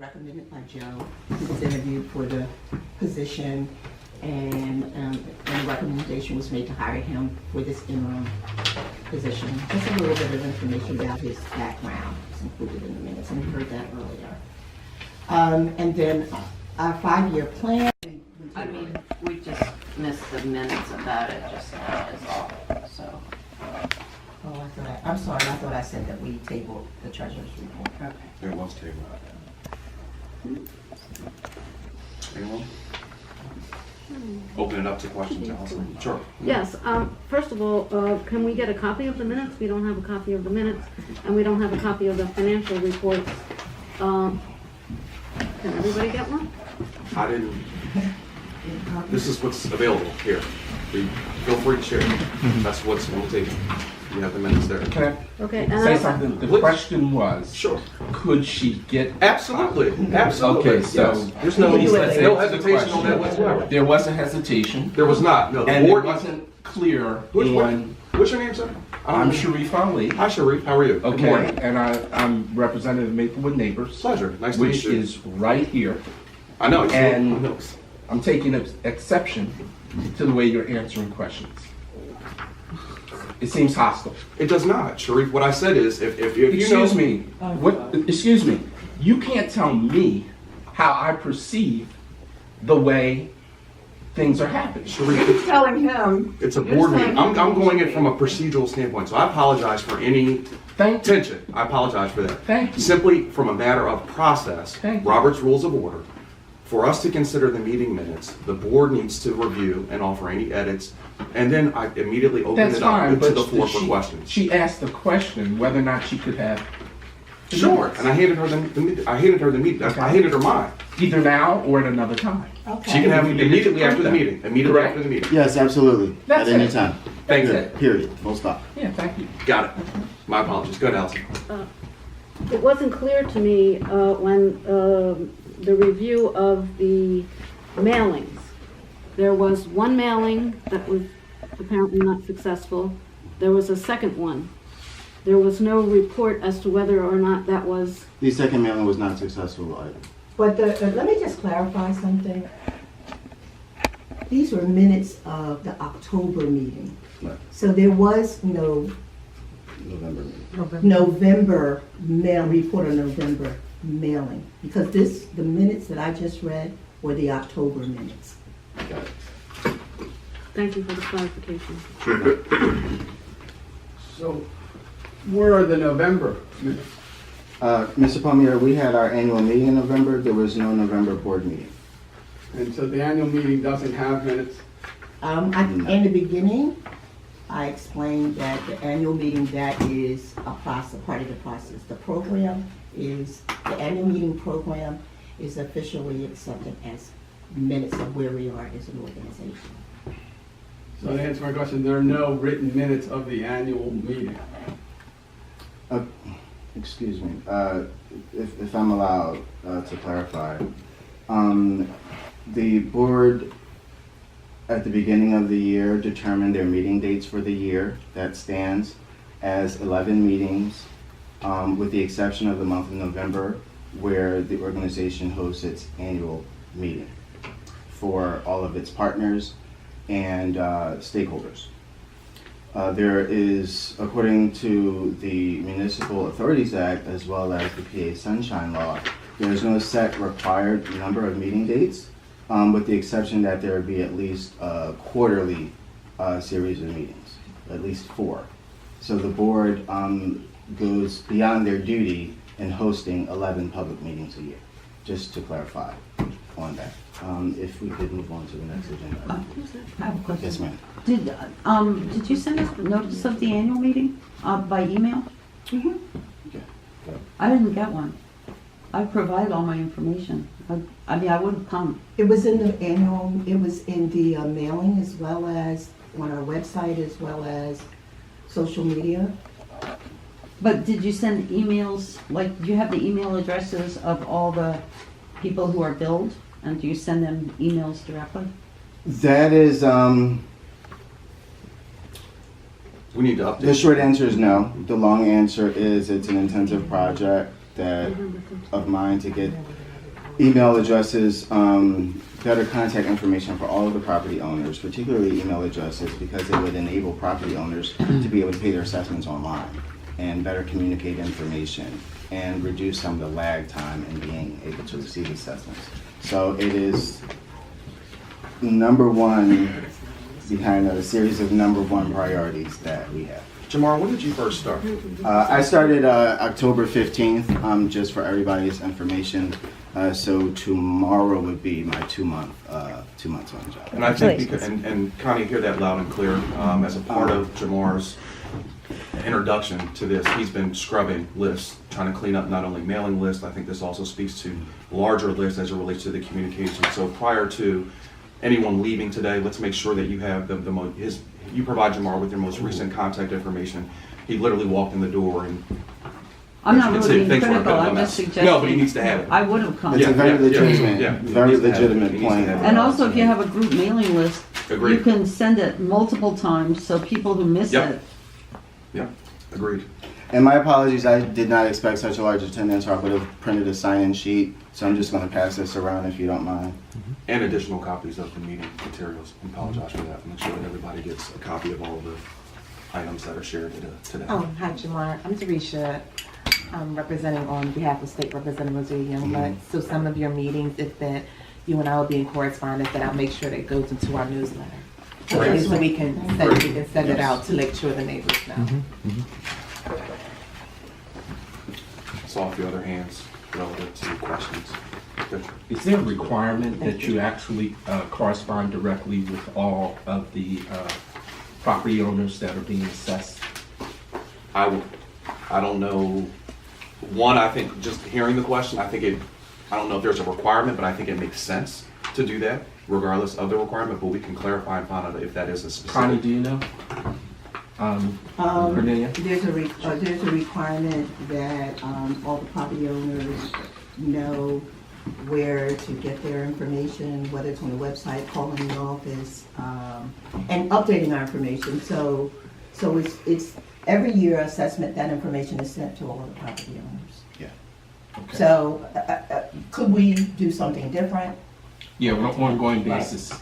recommended by Joe. He was interviewed for the position, and a recommendation was made to hire him for this interim position. Just a little bit of information about his background is included in the minutes, and we heard that earlier. And then our 5-year plan. I mean, we just missed the minutes about it just now is all, so. Oh, I'm sorry, I thought I said that we tabled the treasurer's report. Okay. There was table. Anyone? Open it up to questions, Allison. Sure. Yes, first of all, can we get a copy of the minutes? We don't have a copy of the minutes, and we don't have a copy of the financial reports. Can everybody get one? I didn't. This is what's available here. Feel free to share. That's what's on the table. You have the minutes there. Can Okay, I and say I, something? The Please. question was, Sure. could she get? Absolutely. Absolutely. Okay, so yes. There's no Please let's no answer the hesitation on that question. whatsoever. There was a hesitation, There was not. No. The and it board. wasn't clear What- on. What's your name, sir? I'm Sharif Ali. Hi, Sharif. How are you? Good Okay, morning. and I'm Representative Maplewood Neighbors, Pleasure. Nice to meet which you. is right here. I know. and- I know. I'm taking exception to the way you're answering questions. It seems hostile. It does not, Sharif. What I said is, if you know. Excuse me. What? Excuse me. You can't tell me how I perceive the way things are happening. Sharif, Telling him. it's a board meeting. I'm going in from a procedural standpoint, so I apologize for any Thank you. tension. I apologize for that. Thank you. Simply from a matter of process, Thank you. Robert's Rules of Order, for us to consider the meeting minutes, the board needs to review and offer any edits, and then I immediately open That's it up fine, to but the floor for questions. she asked the question whether or not she could have. the Sure, minutes. and I handed her the meeting. Okay. I handed her mine. Either now or at another time. Okay. She can have it We need to immediately after the confirm that. meeting. Immediately Correct. after the meeting. Yes, absolutely. That's At any it. time. Thank you. That's it. Period. Full stop. Yeah, thank you. Got it. My apologies. Go ahead, Allison. it wasn't clear to me when the review of the mailings. There was one mailing that was apparently not successful. There was a second one. There was no report as to whether or not that was. The second mailing was not successful either. But let me just clarify something. These were minutes of the October meeting. Right. So there was no November meeting. November report of November mailing. Because the minutes that I just read were the October minutes. Got it. Thank you for the clarification. So, where are the November minutes? Mr. Palmieri, we had our annual meeting in November. There was no November board meeting. And so the annual meeting doesn't have minutes? In the beginning, I explained that the annual meeting, that is a process, part of the process. The annual meeting program is officially accepted as minutes of where we are as an organization. So to answer my question, there are no written minutes of the annual meeting? Excuse me. If I'm allowed to clarify, the board at the beginning of the year determined their meeting dates for the year. That stands as 11 meetings, with the exception of the month of November, where the organization hosts its annual meeting for all of its partners and stakeholders. There is, according to the Municipal Authorities Act as well as the PA Sunshine Law, there is no set required number of meeting dates, with the exception that there be at least a quarterly series of meetings, at least 4. So the board goes beyond their duty in hosting 11 public meetings a year, just to clarify on that. If we could move on to the next agenda. I have a question. Yes, ma'am. Did you send us notice of the annual meeting by email? Okay. I didn't get one. I provided all my information. I mean, I wouldn't come. It was in the mailing as well as on our website as well as social media. But did you send emails, like, do you have the email addresses of all the people who are billed? And do you send them emails directly? That is, We need to update. the short answer is no. The long answer is it's an intensive project of mine to get email addresses, better contact information for all of the property owners, particularly email addresses, because it would enable property owners to be able to pay their assessments online and better communicate information and reduce some of the lag time in being able to receive assessments. So it is number one behind a series of number one priorities that we have. Jamar, when did you first start? I started October 15th, just for everybody's information. So tomorrow would be my 2 months on the job. And I think, because, and Connie, hear that loud and clear, as a part of Jamar's introduction to this, he's been scrubbing lists, trying to clean up not only mailing lists, I think this also speaks to larger lists as it relates to the communication. So prior to anyone leaving today, let's make sure that you have you provide Jamar with your most recent contact information. He literally walked in the door and I'm not as you really can see, being things weren't critical, good I'm on just that. suggesting. No, but he needs to have it. I would have come. It's a very legitimate, yeah. very legitimate He needs to point. have it. And also, if you have a group mailing list, Agreed. you can send it multiple times, so people who miss Yep. it. Yeah, agreed. And my apologies, I did not expect such a large attendance, or I would have printed a sign-in sheet, so I'm just going to pass this around if you don't mind. And additional copies of the meeting materials. I apologize for that. Make sure that everybody gets a copy of all of the items that are shared today. Oh, hi, Jamar. I'm Tarisha. I'm representing on behalf of State Representative Missouri Youngblood. So some of your meetings, if that you and I will be in correspondence, that I'll make sure that it goes into our newsletter. Great. So we can send it out to make sure the neighbors know. Saw a few other hands relative to questions. Good. Is there a requirement that you actually correspond directly with all of the property owners that are being assessed? I don't know. One, I think just hearing the question, I don't know if there's a requirement, but I think it makes sense to do that regardless of the requirement, but we can clarify and find out if that is a specific. Connie, do you know? Cornelia? There's a requirement that all the property owners know where to get their information, whether it's on the website, calling the office, and updating our information. So it's every year assessment, that information is sent to all of the property owners. Yeah. Okay. So could we do something different? Yeah, on an ongoing basis,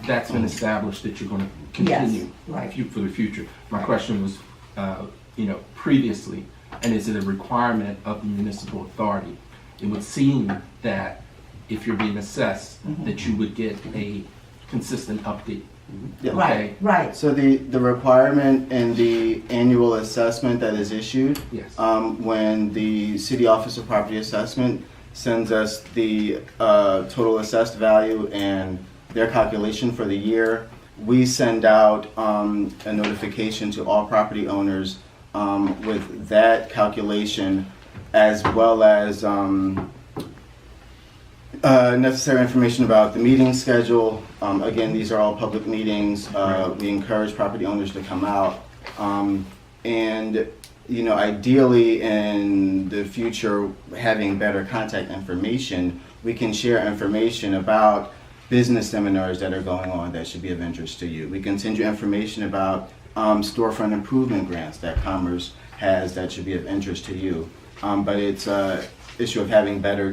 that's been established that you're going to continue right. for the future. My question was, previously, and is it a requirement of the municipal authority? It would seem that if you're being assessed, that you would get a consistent update. Yeah. Okay. Right. So the requirement in the annual assessment that is issued, Yes. when the City Office of Property Assessment sends us the total assessed value and their calculation for the year, we send out a notification to all property owners with that calculation, as well as necessary information about the meeting schedule. Again, these are all public meetings. We encourage property owners to come out. And, ideally in the future, having better contact information, we can share information about business seminars that are going on that should be of interest to you. We can send you information about storefront improvement grants that Commerce has that should be of interest to you. But it's an issue of having better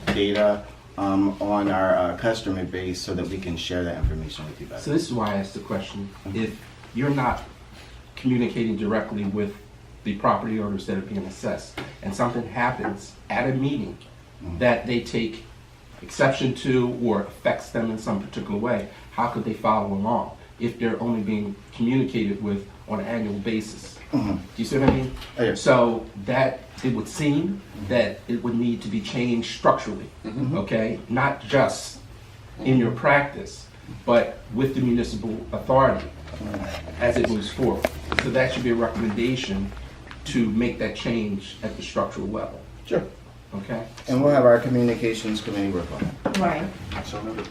data on our customer base so that we can share that information with you better. So this is why I asked the question. If you're not communicating directly with the property owners that are being assessed, and something happens at a meeting that they take exception to or affects them in some particular way, how could they follow along if they're only being communicated with on an annual basis? Do you see what I mean? Yeah. So that it would seem that it would need to be changed structurally, okay? Not just in your practice, but with the municipal authority as it moves forward. So that should be a recommendation to make that change at the structural level, Sure. okay? And we'll have our communications committee work on it. Right. So noted.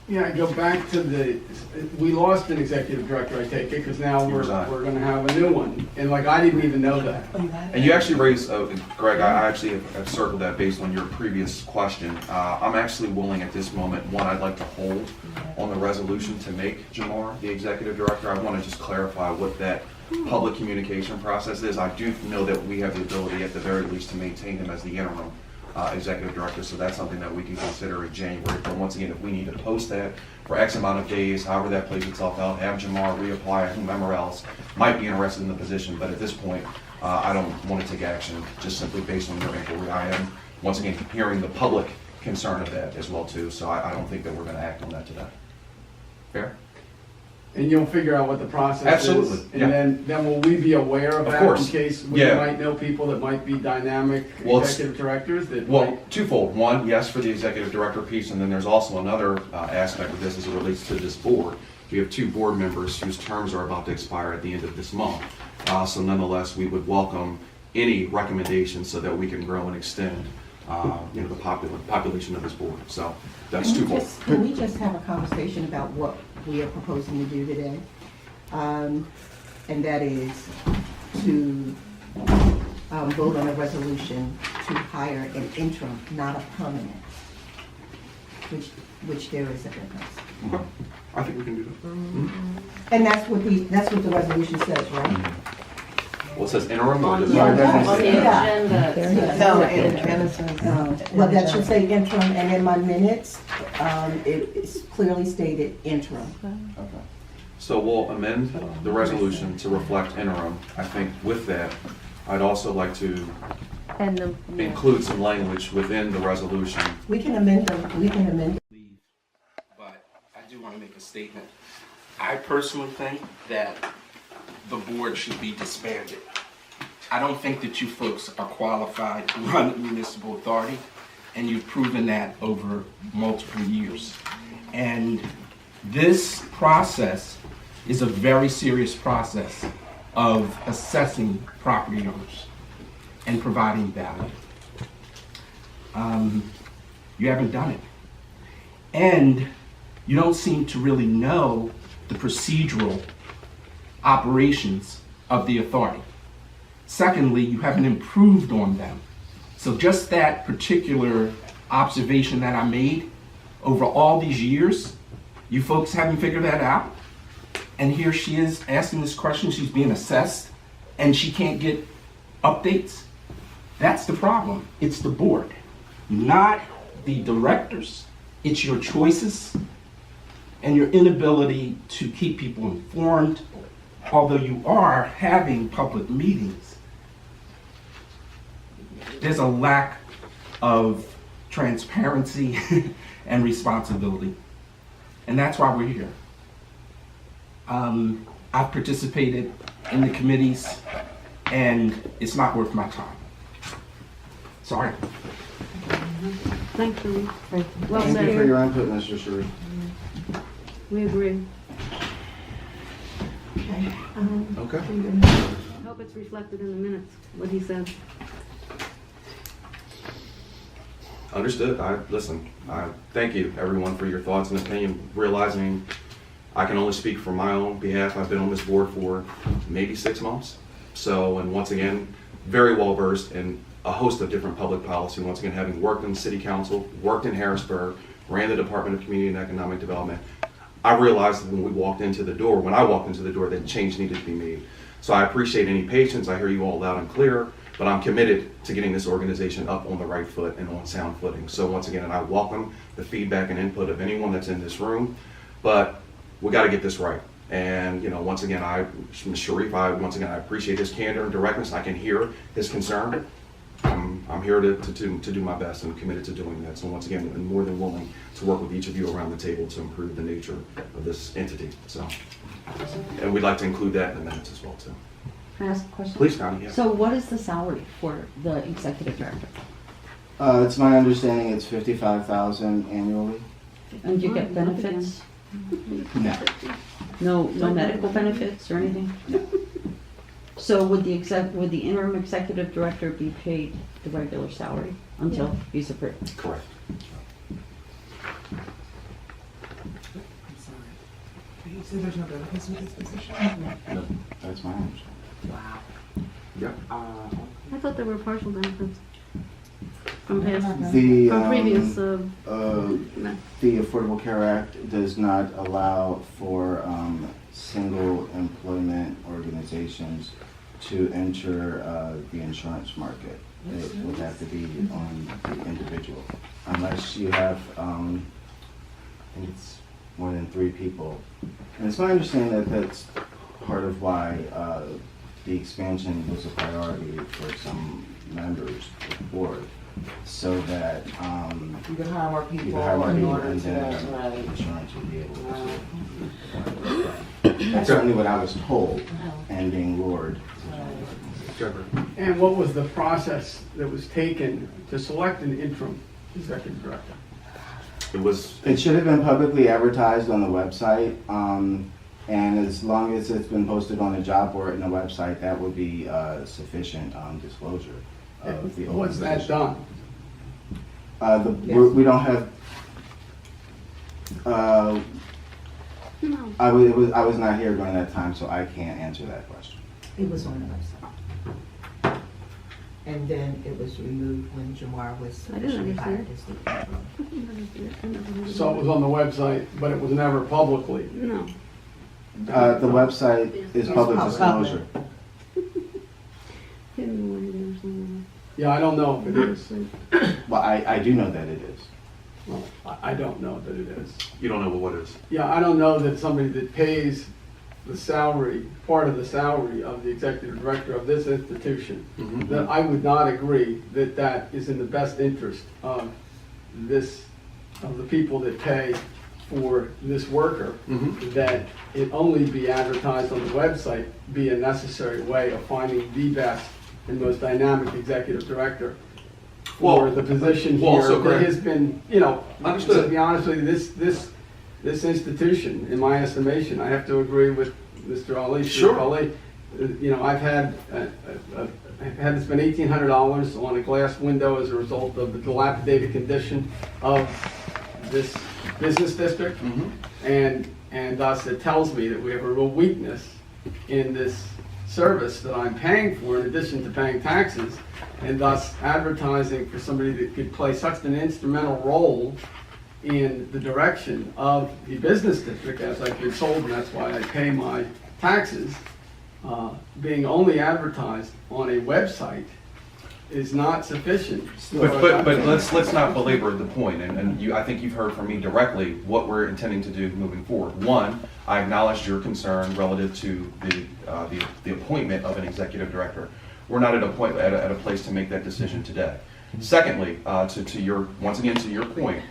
Yeah, go back to we lost an executive director, I take it, because now He we're resigned. gonna have a new one. And like, I didn't even know that. And you actually raised, Greg, I actually have circled that based on your previous question. I'm actually willing at this moment, one, I'd like to hold on the resolution to make Jamar the executive director. I want to just clarify what that public communication process is. I do know that we have the ability at the very least to maintain him as the interim executive director, so that's something that we can consider in January. But once again, if we need to post that for X amount of days, however that plays itself out, have Jamar reapply, whomever else might be interested in the position. But at this point, I don't want to take action just simply based on your inquiry. I am, once again, hearing the public concern of that as well too, so I don't think that we're going to act on that today. Fair? And you'll figure out what the process is. Absolutely, yeah. And then will we be aware of Of that course. in case we Yeah. might know people that might be dynamic Well, it's- executive directors that Well, might? twofold. One, yes, for the executive director piece, and then there's also another aspect of this as it relates to this board. We have 2 board members whose terms are about to expire at the end of this month. So nonetheless, we would welcome any recommendations so that we can grow and extend, the population of this board. So that's twofold. Can we just have a conversation about what we are proposing to do today? And that is to vote on a resolution to hire an interim, not a permanent, which there is a difference. Okay. I think we can do that. And that's what the resolution says, right? Well, it says interim or does Yeah, it? that's- On the Yeah. agenda. No, and this is. Well, that should say interim, and in my minutes, it's clearly stated interim. Okay. So we'll amend the resolution to reflect interim. I think with that, I'd also like to And the. include some language within the resolution. We can amend them, leave, but I do want to make a statement. I personally think that the board should be disbanded. I don't think that you folks are qualified to run a municipal authority, and you've proven that over multiple years. And this process is a very serious process of assessing property owners and providing value. You haven't done it. And you don't seem to really know the procedural operations of the authority. Secondly, you haven't improved on them. So just that particular observation that I made over all these years, you folks haven't figured that out. And here she is asking this question, she's being assessed, and she can't get updates. That's the problem. It's the board, not the directors. It's your choices and your inability to keep people informed, although you are having public meetings. There's a lack of transparency and responsibility. And that's why we're here. I've participated in the committees, and it's not worth my time. Sorry. Thank you. Well Thank you for said. your input, Mr. Sharif. We agree. okay. Okay. I hope it's reflected in the minutes, what he said. Understood. I thank you, everyone, for your thoughts and opinion, realizing I can only speak for my own behalf. I've been on this board for maybe 6 months. So, and once again, very well versed in a host of different public policy. Once again, having worked in city council, worked in Harrisburg, ran the Department of Community and Economic Development, I realized that when I walked into the door, that change needed to be made. So I appreciate any patience. I hear you all loud and clear, but I'm committed to getting this organization up on the right foot and on sound footing. So once again, and I welcome the feedback and input of anyone that's in this room, but we got to get this right. And once again, Mr. Sharif, I appreciate his candor and directness. I can hear his concern. I'm here to do my best and committed to doing that. So once again, I'm more than willing to work with each of you around the table to improve the nature of this entity. So, and we'd like to include that in the minutes as well too. Can I ask a question? Please, Connie. Yeah. So what is the salary for the executive director? It's my understanding it's $55,000 annually. And do you get benefits? No. No medical benefits or anything? So would the interim executive director be paid the regular salary until he's approved? Correct. So there's no benefits with this position? That's my understanding. Wow. Yep. I thought there were partial benefits from past, The, from previous, the Affordable Care Act does not allow for single employment organizations to enter the insurance market. It would have to be on the individual, unless you have, I think it's more than 3 people. And it's my understanding that that's part of why the expansion was a priority for some members of the board, so that You can hire more you people could have more in people order and to, then right. insurance would be able to. That's certainly what I was told and being lured. And what was the process that was taken to select an interim executive director? It was, It should have been publicly advertised on the website, and as long as it's been posted on the job board and the website, that would be sufficient disclosure of the open Was that position. done? We don't have, I was not here during that time, so I can't answer that question. It was on the website. And then it was removed when Jamar was I didn't officially hired understand. as the. So it was on the website, but it was never publicly. No. The website is public It's disclosure. Hidden away there somewhere. Yeah, I don't know if it is. Well, I do know that it is. Well, I don't know that it is. you don't know what is. Yeah, I don't know that somebody that pays the salary, part of the salary of the executive director of this institution, Mhm. that I would not agree that that is in the best interest of of the people that pay for this worker, Mhm. that it only be advertised on the website be a necessary way of finding the best and most dynamic executive director for Well, the position well, here also, that Greg- has been, Understood. to be honest with you, this institution, in my estimation, I have to agree with Mr. Ali. Sure. Ali, I've had to spend $1,800 on a glass window as a result of the dilapidated condition of this business district. Mhm. And thus it tells me that we have a real weakness in this service that I'm paying for in addition to paying taxes, and thus advertising for somebody that could play such an instrumental role in the direction of the business district, as I've been told, and that's why I pay my taxes, being only advertised on a website is not sufficient. But let's not belabor the point, and I think you've heard from me directly what we're intending to do moving forward. One, I acknowledged your concern relative to the appointment of an executive director. We're not at a place to make that decision today. Secondly, to your point,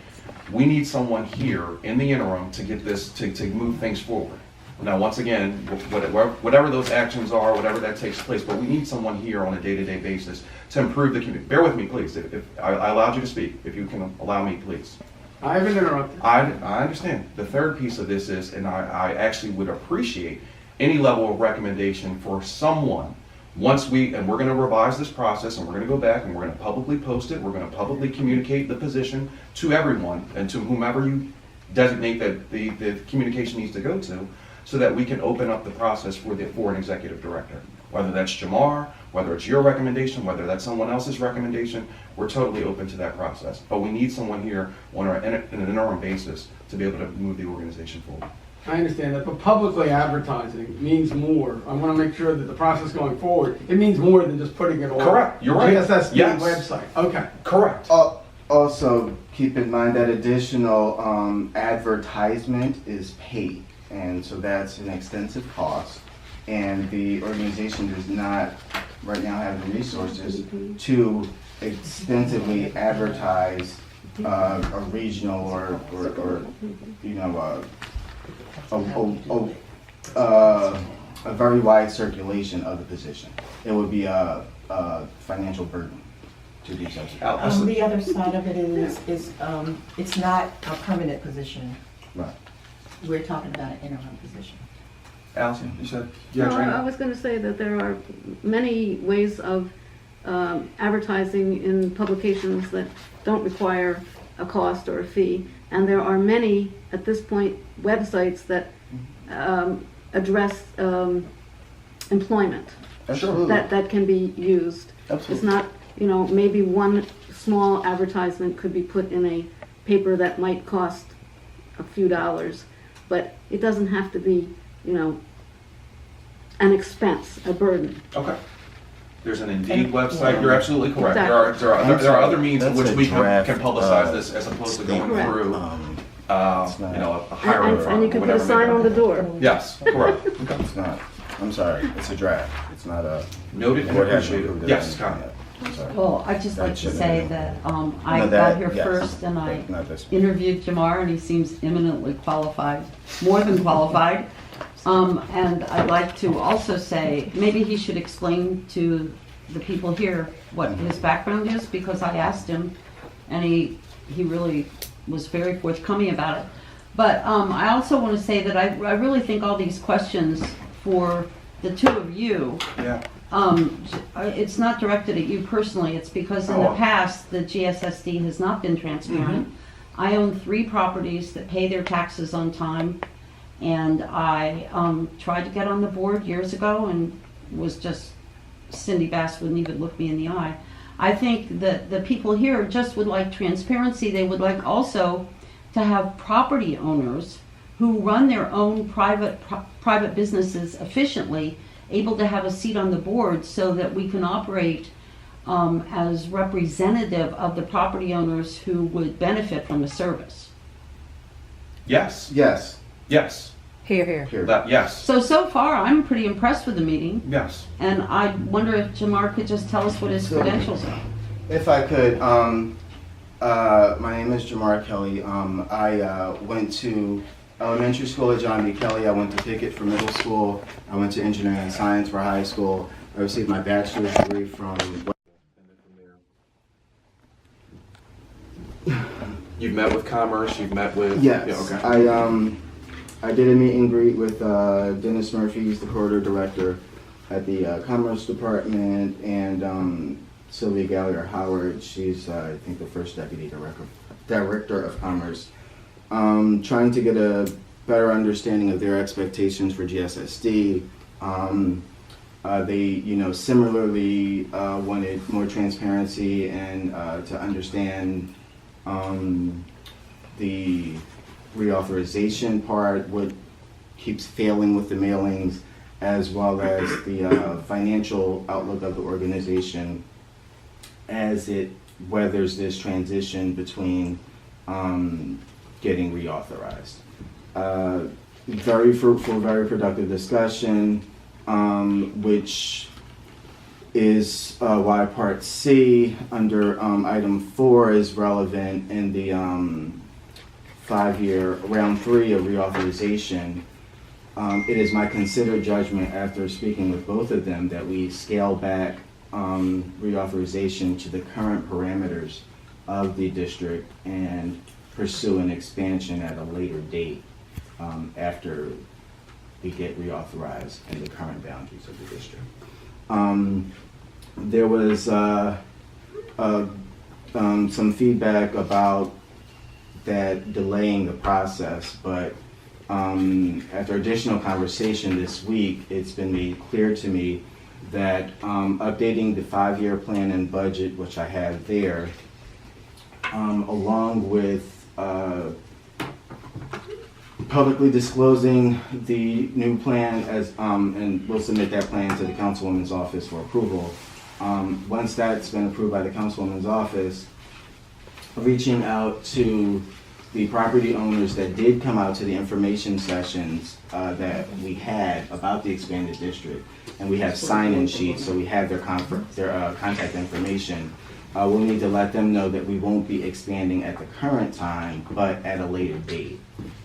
we need someone here in the interim to get this, to move things forward. Now, once again, whatever those actions are, whatever that takes place, but we need someone here on a day-to-day basis to improve the community. Bear with me, please. If I allowed you to speak, if you can allow me, please. I haven't interrupted. I understand. The third piece of this is, and I actually would appreciate any level of recommendation for someone, and we're gonna revise this process, and we're gonna go back, and we're gonna publicly post it, we're gonna publicly communicate the position to everyone, and to whomever you designate that the communication needs to go to, so that we can open up the process for an executive director. Whether that's Jamar, whether it's your recommendation, whether that's someone else's recommendation, we're totally open to that process. But we need someone here on an interim basis to be able to move the organization forward. I understand that, but publicly advertising means more. I want to make sure that the process going forward, it means more than just putting it on. Correct. You're right. GSSD Yes. website. Okay. Correct. Also, keep in mind that additional advertisement is paid, and so that's an extensive cost. And the organization does not right now have the resources to extensively advertise a regional or a very wide circulation of the position. It would be a financial burden to the executive. The other side of it is it's not a permanent position. Right. We're talking about an interim position. Allison, you said? No, I Trina? was going to say that there are many ways of advertising in publications that don't require a cost or a fee. And there are many, at this point, websites that address employment. Absolutely. That can be used. Absolutely. It's not, maybe one small advertisement could be put in a paper that might cost a few dollars, but it doesn't have to be, an expense, a burden. Okay. There's an Indeed website. You're absolutely correct. Exactly. There are other means in That's which a we can draft, publicize this as opposed to going Correct. through, It's not- a hiring firm. And you or can put a whatever sign may on the be. door. Yes, correct. It's not. I'm sorry. It's a draft. It's not a. Noted and Board hasn't appreciated. approved it. Yes, Connie. I'm sorry. Well, I'd just That like to shouldn't say have been. that No, I got that- here yes. first and I Not this. interviewed Jamar and he seems eminently qualified, more than qualified. And I'd like to also say, maybe he should explain to the people here what his background is, because I asked him and he really was very forthcoming about it. But I also want to say that I really think all these questions for the two of you, Yeah. it's not directed at you personally, it's because in the Oh. past, the GSSD has not been transparent. I own 3 properties that pay their taxes on time, and I tried to get on the board years ago and was just, Cindy Bass wouldn't even look me in the eye. I think that the people here just would like transparency. They would like also to have property owners who run their own private businesses efficiently, able to have a seat on the board so that we can operate as representative of the property owners who would benefit from the service. Yes. Yes. Yes. Here, here. Here. Yes. So far, I'm pretty impressed with the meeting, Yes. and I wonder if Jamar could just tell us what his credentials are. If I could, my name is Jamar Kelly. I went to elementary school at John B. Kelly. I went to Pickett for middle school. I went to engineering and science for high school. I received my bachelor's degree from. You've met with Commerce. You've met with. Yes. Yeah, okay. I did a meet and greet with Dennis Murphy, he's the corridor director at the Commerce Department, and Sylvia Gallagher Howard, she's I think the first deputy director of Commerce. Trying to get a better understanding of their expectations for GSSD. They, similarly wanted more transparency and to understand the reauthorization part, what keeps failing with the mailings, as well as the financial outlook of the organization as it weathers this transition between getting reauthorized. Very fruitful, very productive discussion, which is why Part C under item 4 is relevant in the 5-year round 3 of reauthorization. It is my considered judgment after speaking with both of them that we scale back reauthorization to the current parameters of the district and pursue an expansion at a later date after we get reauthorized in the current boundaries of the district. There was some feedback about that delaying the process, but after additional conversation this week, it's been made clear to me that updating the 5-year plan and budget, which I have there, along with publicly disclosing the new plan as, and we'll submit that plan to the Councilwoman's office for approval. Once that's been approved by the Councilwoman's office, reaching out to the property owners that did come out to the information sessions that we had about the expanded district, and we have sign-in sheets, so we have their contact information. We'll need to let them know that we won't be expanding at the current time, but at a later date,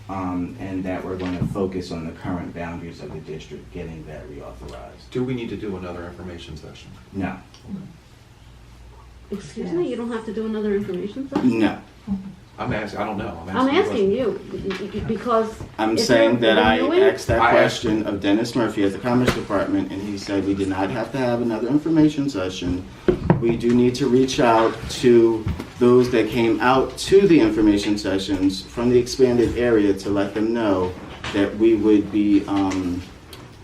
and that we're going to focus on the current boundaries of the district, getting that reauthorized. Do we need to do another information session? No, Excuse me, you don't have to do another information session? no. I'm asking. I don't know. I'm asking you, because. I'm if saying you're that I renewing- asked that question of Dennis Murphy at the Commerce Department, and he said we did not have to have another information session. We do need to reach out to those that came out to the information sessions from the expanded area to let them know that we would be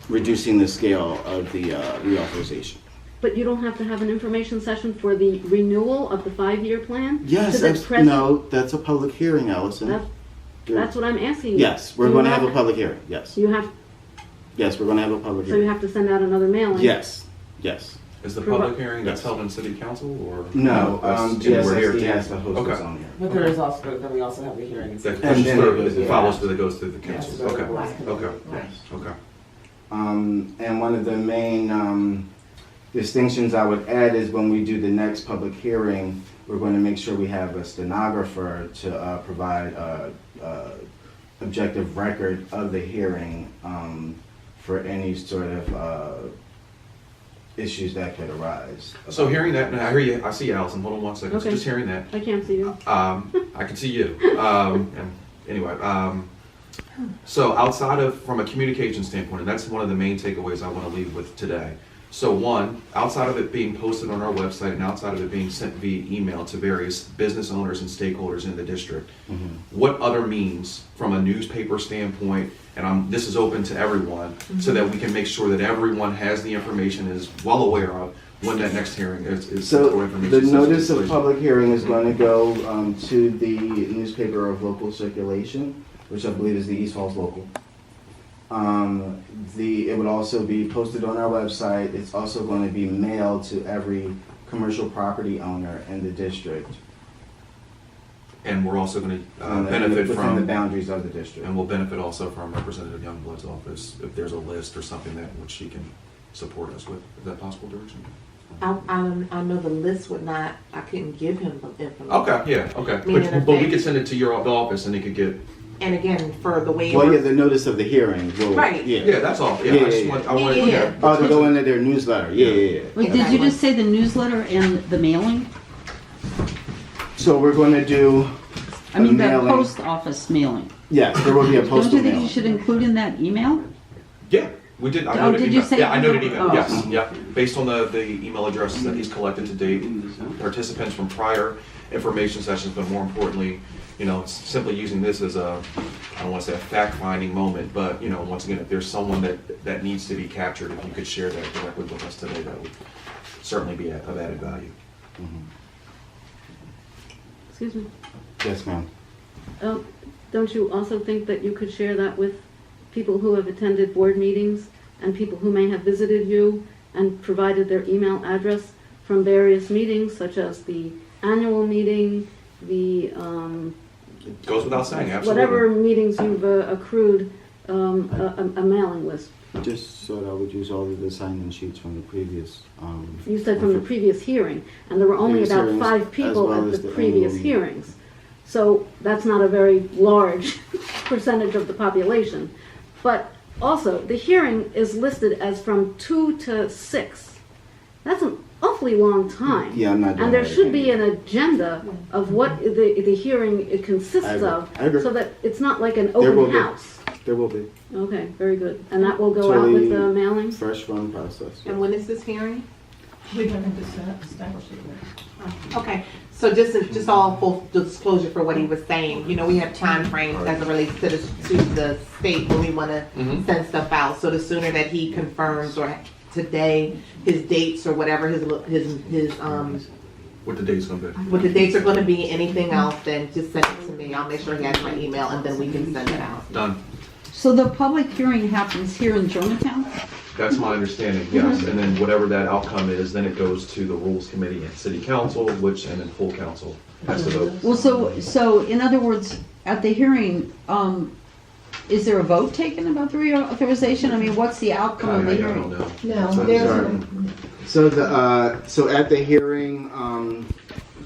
reducing the scale of the reauthorization. But you don't have to have an information session for the renewal of the 5-year plan? Yes, To the present- no, that's a public hearing, Allison. That's what I'm asking you. Yes, we're Do going to you have a public hearing, yes. You have, Yes, we're going to have a public so you hearing. have to send out another mailing? Yes, yes. Is the public hearing that's held in city council or? No, that's anywhere here GSSD too? has to host Okay. this on here. But there is also, then we also have the hearing. That And pushes then it through, goes- it follows through, that goes through the council. Yes, Okay, right. okay, Yes. okay. And one of the main distinctions I would add is when we do the next public hearing, we're going to make sure we have a stenographer to provide a objective record of the hearing for any sort of issues that could arise. So hearing that, I hear you, I see you, Allison, hold on one second, so Okay. just hearing that, I can't see you. I can see you. And anyway, so outside of, from a communication standpoint, and that's one of the main takeaways I want to leave with today. So one, outside of it being posted on our website and outside of it being sent via email to various business owners and stakeholders in the district, what other means from a newspaper standpoint, and this is open to everyone, so that we can make sure that everyone has the information, is well aware of when that next hearing is So for information. the session notice of takes place. public hearing is going to go to the newspaper of local circulation, which I believe is the East Falls Local. It would also be posted on our website. It's also going to be mailed to every commercial property owner in the district. And we're also going to And benefit within the from, boundaries of the district. and we'll benefit also from Representative Youngblood's office, if there's a list or something that which she can support us with. Is that possible, Direction? I know the list would not, I couldn't give him the information. Okay, yeah, okay. Meaning But we effect- could send it to your office and it could get, And again, for the waiver. Well, yeah, the notice of the hearing. Will, Right. yeah, that's all. Yeah, Yeah, I just yeah, want, yeah. I want, Yeah, yeah. Oh, to go into their newsletter. Yeah, yeah, yeah. Wait, did you just say the newsletter and the mailing? So we're going to do. I mean, a the mailing. post office mailing. Yes, there will be a Don't postal you think you mailing. should include in that email? Yeah, we did, I Oh, noted did you email. say Yeah, I noted email? email, Oh. yes, yeah. Based on the email addresses that he's collected to date, participants from prior information sessions, but more importantly, you know, simply using this as a, I don't want to say a fact-finding moment, but, you know, once again, if there's someone that needs to be captured, if you could share that directly with us today, that would certainly be of added value. Excuse me. Yes, ma'am. Don't you also think that you could share that with people who have attended board meetings and people who may have visited you and provided their email address from various meetings, such as the annual meeting, the It goes without saying, absolutely. whatever meetings you've accrued, a mailing list? Just so that I would use all of the sign-in sheets from the previous. You said from the previous hearing, and there were only Previous about hearings, 5 as people well at as the the previous annual meeting. hearings. So that's not a very large percentage of the population. But also, the hearing is listed as from 2 to 6. That's an awfully long time. Yeah, I'm not doing And there that should be again. an agenda of what the hearing it consists I agree. of, I agree. so that it's not like an There will open be. house. There will be. Okay, very good. And that will go out with the Totally mailing? Fresh run process. And when is this hearing? We haven't established it yet. Okay, so just all full disclosure for what he was saying, you know, we have time frames as it relates to the state when we wanna send stuff out. So the sooner that he confirms or today, his dates or whatever his What the date's gonna be. what the dates are gonna be, anything else, then just send it to me. I'll make sure he has my email and then we can send it out. Done. So the public hearing happens here in Germantown? That's my understanding, yes. And then whatever that outcome is, then it goes to the Rules Committee and City Council, and then full council has to vote. Well, so in other words, at the hearing, is there a vote taken about the reauthorization? I mean, what's the outcome of the I hearing? don't know. No, So- there's, So at the hearing,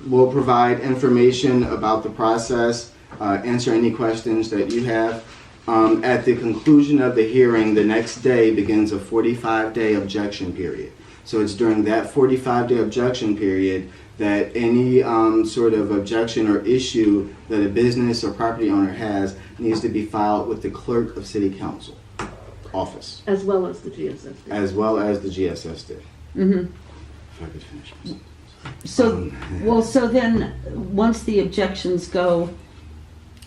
we'll provide information about the process, answer any questions that you have. At the conclusion of the hearing, the next day begins a 45-day objection period. So it's during that 45-day objection period that any sort of objection or issue that a business or property owner has needs to be filed with the clerk of city council office, As well as the GSSD. as well as the GSSD. Mm-hmm. If I could finish my sentence. So, well, so then, once the objections go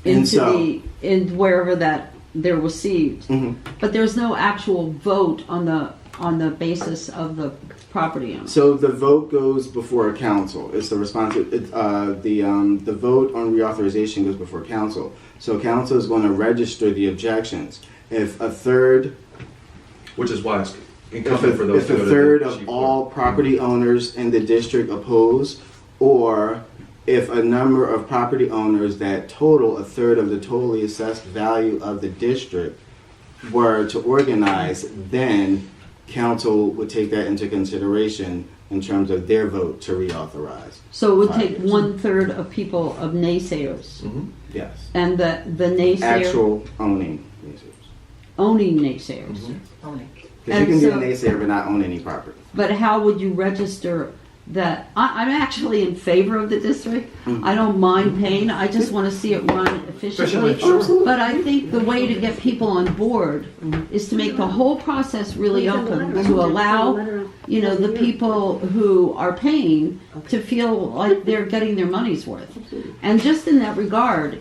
And into so- in wherever that they're received. Mhm. But there's no actual vote on the basis of the property owner. So the vote goes before council. It's the the vote on reauthorization goes before council. So council is going to register the objections. If a third, Which is why it's if incumbent for those a to go to the third chief of clerk. all property owners in the district oppose, or if a number of property owners that total a third of the totally assessed value of the district were to organize, then council would take that into consideration in terms of their vote to reauthorize. So it would 5 take years. 1/3 of people, of naysayers. Mhm. Yes. And the naysayer, Actual owning naysayers. owning naysayers. Only. Because you And can be a so- naysayer but not own any property. But how would you register that? I'm actually in favor of the district. I don't mind paying, I just want to see it run efficiently. Efficiently, sure. But I think the way to get people on board is to make the whole process really open, to allow, the people who are paying to feel like they're getting their money's worth. And just in that regard,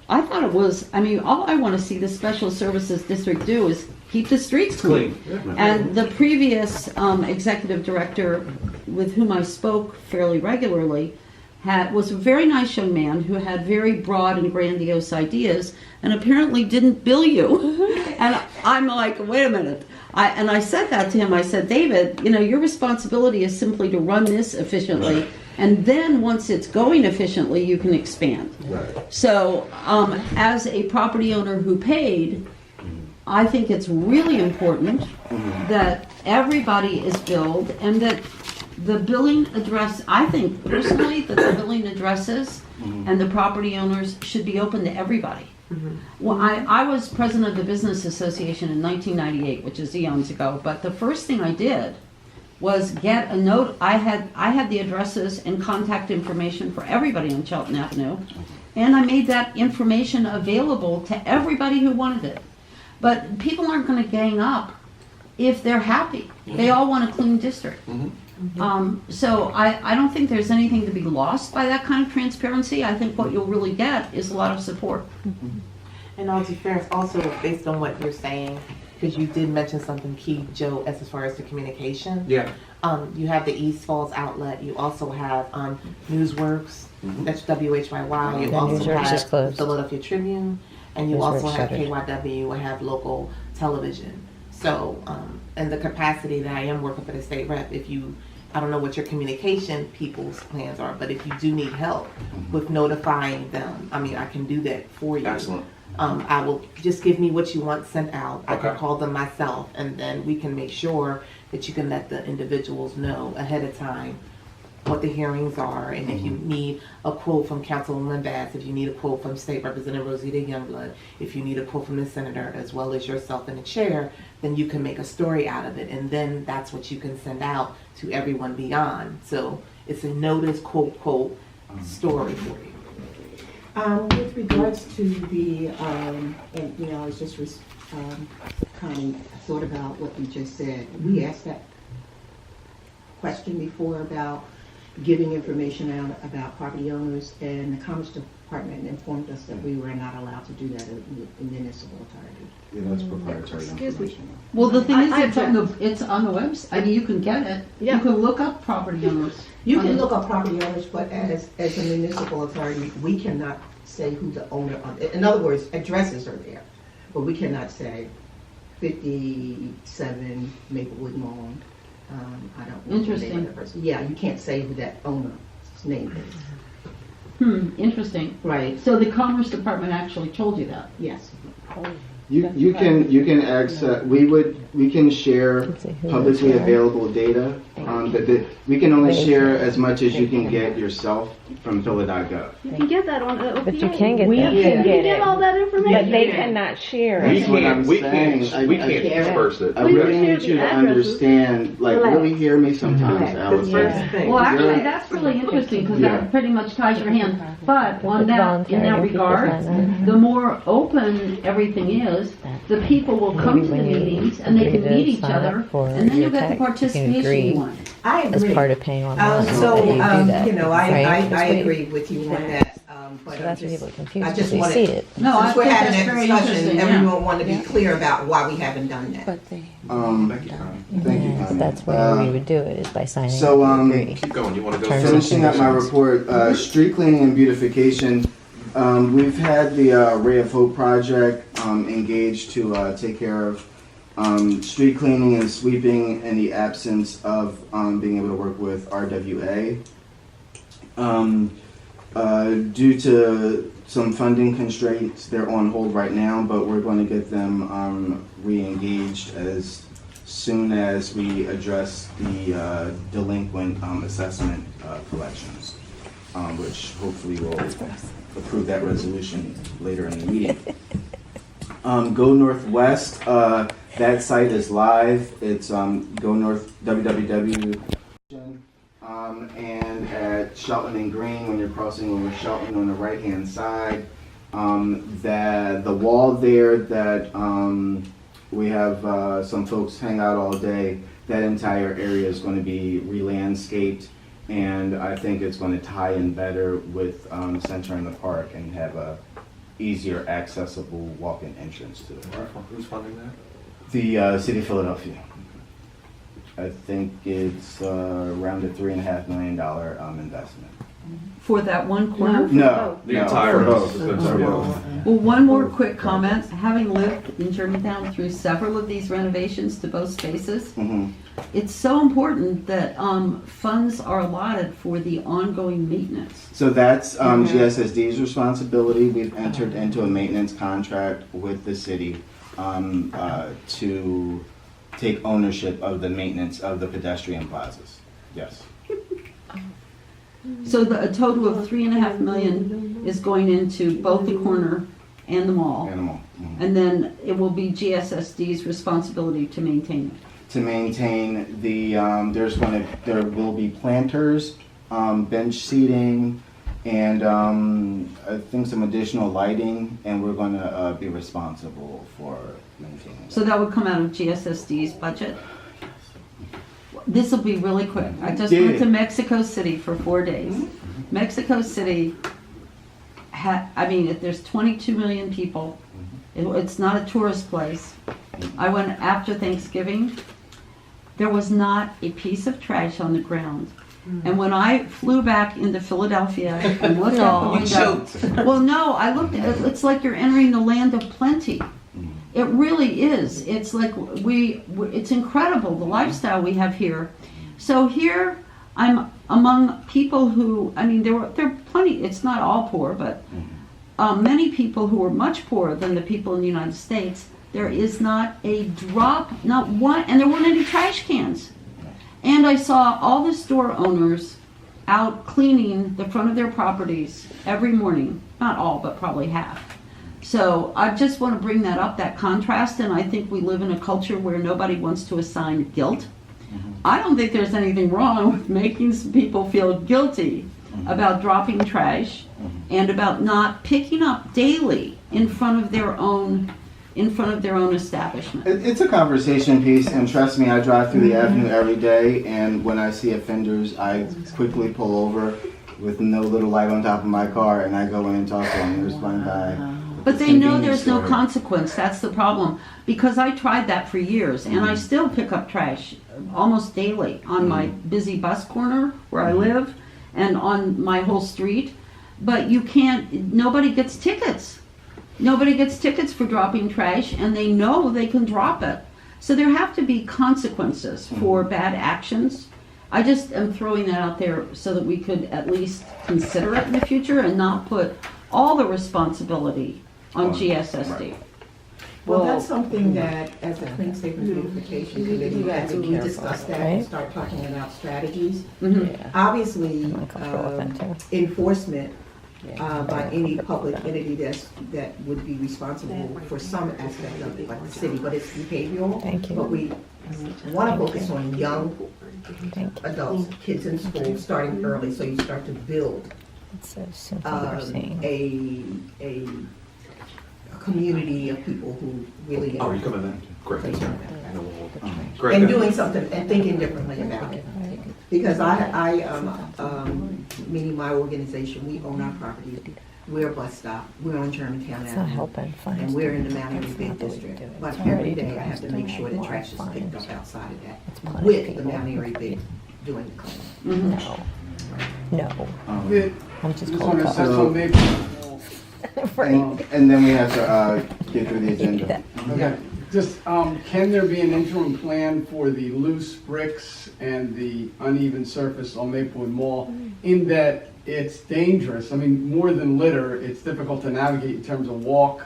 I thought it was, all I want to see the Special Services District do is keep the streets clean. And the previous executive director with whom I spoke fairly regularly was a very nice young man who had very broad and grandiose ideas and apparently didn't bill you. And I'm like, wait a minute. I said that to him. I said, David, your responsibility is simply to run this efficiently. And then once it's going efficiently, you can expand. Right. So as a property owner who paid, I think it's really important that everybody is billed and that the billing address, I think personally that the billing addresses and the property owners should be open to everybody. Well, I was president of the Business Association in 1998, which is eons ago, but the first thing I did was get a note. I had the addresses and contact information for everybody on Chelton Avenue, and I made that information available to everybody who wanted it. But people aren't going to gang up if they're happy. They all want a clean district. So I don't think there's anything to be lost by that kind of transparency. I think what you'll really get is a lot of support. And all due fairness, also based on what you're saying, because you did mention something key, Joe, as far as the communication. Yeah. You have the East Falls outlet. You also have Newsworks. That's WHYY. You The also Newsworks is have closed. the Philadelphia Tribune, and you Newsworks also have shuttered. KYW and have local television. So, and the capacity that I am working for the state rep, I don't know what your communication people's plans are, but if you do need help with notifying them, I can do that for you. Excellent. I will just give me what you want sent out. I can Okay. call them myself, and then we can make sure that you can let the individuals know ahead of time what the hearings are, and if you need a quote from Councilwoman Bass, if you need a quote from State Representative Rosita Youngblood, if you need a quote from the senator as well as yourself and the chair, then you can make a story out of it, and then that's what you can send out to everyone beyond. So it's a notice, quote, story for you. With regards to the, and I was just kind of thought about what you just said. We asked that question before about giving information out about property owners, and the Commerce Department informed us that we were not allowed to do that in municipal authority. That's proprietary information. Well, the thing is, I it's on the website. You can get it. Yeah. You can look up property owners. You can look up property owners, but as a municipal authority, we cannot say who the owner of, in other words, addresses are there, but we cannot say 57 Maplewood Lawn. I don't know. the name of the person. Yeah, you can't say who that owner's name is. Interesting. Right, So the Commerce Department actually told you that. yes. You can access, we can share publicly available data, but we can only share as much as you can get yourself from phila.gov. You can get that on the OPA. But you can get We that. can You can get get all that information. But they cannot share That's it. what I'm saying. We can't disperse it. I We really can need share you the to addresses. understand, really hear me sometimes, Allison. Well, actually, that's really interesting because Yeah. that pretty much ties your hand. But on It's that, in voluntary that if people regard, sign up. the more open everything is, is the people will come to the meetings and they can meet each other, and then you get the participation you want. I as agree. part of paying online. So, that you do that, you know, right? I That's what- agree with you on that. But So that's when people are confused I because just they wanted- see it. No, I Since we're think having that's that very discussion, interesting, yeah. everyone want to be clear about why we haven't done that. But they, Thank you, Connie. Thank you, yeah, Connie. that's where we would do it, is by signing So, the agree. Keep going, you wanna go? Terms through- and Finishing up my conditions. report, street cleaning and beautification. We've had the Ray of Hope project engaged to take care of street cleaning and sweeping in the absence of being able to work with RWA. Due to some funding constraints, they're on hold right now, but we're going to get them re-engaged as soon as we address the delinquent assessment collections, which hopefully will approve that resolution later in the meeting. Go Northwest, that site is live. It's Go North www. And at Shelton and Green, when you're crossing over Shelton on the right-hand side, the wall there that we have some folks hang out all day, that entire area is going to be re-landscaped, and I think it's going to tie in better with centering the park and have a easier accessible walk-in entrance to the park. Who's funding that? The City of Philadelphia. I think it's around a $3.5 million investment. For that one corner? No, The no, entire- for both. the- For both. Well, one more quick comment. Having lived in Germantown through several of these renovations to both spaces, Mhm. it's so important that funds are allotted for the ongoing maintenance. So that's GSSD's responsibility. We've entered into a maintenance contract with the city to take ownership of the maintenance of the pedestrian plazas. Yes. So a total of $3.5 million is going into both the corner and the mall. Animal. Mhm. And then it will be GSSD's responsibility to maintain it. To maintain the, there will be planters, bench seating, and I think some additional lighting, and we're going to be responsible for maintaining. So that would come out of GSSD's budget? This will be really quick. I just went to Mexico City for 4 days. Mexico City there's 22 million people. It's not a tourist place. I went after Thanksgiving. There was not a piece of trash on the ground. And when I flew back into Philadelphia and looked out the window, well, no, I looked at it, it's like you're entering the land of plenty. It really is. It's like it's incredible, the lifestyle we have here. So here, I'm among people who, there are plenty, it's not all poor, but many people who are much poorer than the people in the United States. There is not a drop, not one, and there weren't any trash cans. And I saw all the store owners out cleaning the front of their properties every morning. Not all, but probably half. So I just want to bring that up, that contrast, and I think we live in a culture where nobody wants to assign guilt. I don't think there's anything wrong with making people feel guilty about dropping trash and about not picking up daily in front of their own establishment. It's a conversation piece, and trust me, I drive through the avenue every day, and when I see offenders, I quickly pull over with no little light on top of my car, and I go in and talk to them. There's one guy. But they know there's no consequence. That's the problem. Because I tried that for years, and I still pick up trash almost daily on my busy bus corner where I live and on my whole street. But nobody gets tickets. Nobody gets tickets for dropping trash, and they know they can drop it. So there have to be consequences for bad actions. I just am throwing that out there so that we could at least consider it in the future and not put all the responsibility on GSSD. Well, that's something that, as a Clean Safe and Beautification Committee, I think we discussed that and Right. start talking about strategies. Mhm. Yeah, Obviously, I'm comfortable with that too. enforcement Yeah. by any public entity that would be responsible for some aspect of it, like the city, but it's behavioral. Thank you. But we want to focus on young Thank you. adults, kids in school, starting early, so you start to build It's so simple what you're saying. a community of people who really Oh, are are you coming in? Great. Great. Great. and doing something and thinking differently about it. Because meaning my organization, we own our property. We're a bus stop. We're on Germantown It's not Avenue. helping find. And we're in the Mallory That's Big not the way to District. do it. But It's every already day I have to make sure the more trash is picked fines. up outside of It's that punish with the people. Mallory Big doing the cleaning. No. No. The- I'm just This cold one is call. Central Maple. And then we have to get through the agenda. Okay, just, can there be an interim plan for the loose bricks and the uneven surface on Maplewood Mall in that it's dangerous? I mean, more than litter, it's difficult to navigate in terms of walk.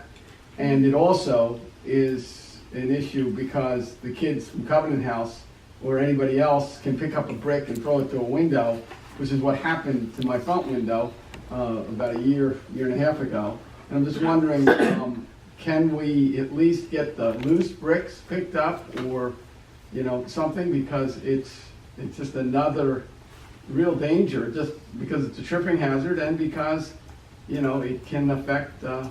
And it also is an issue because the kids from Covenant House or anybody else can pick up a brick and throw it through a window, which is what happened to my front window about a year and a half ago. And I'm just wondering, can we at least get the loose bricks picked up or, something? Because it's just another real danger, just because it's a tripping hazard and because, it can affect the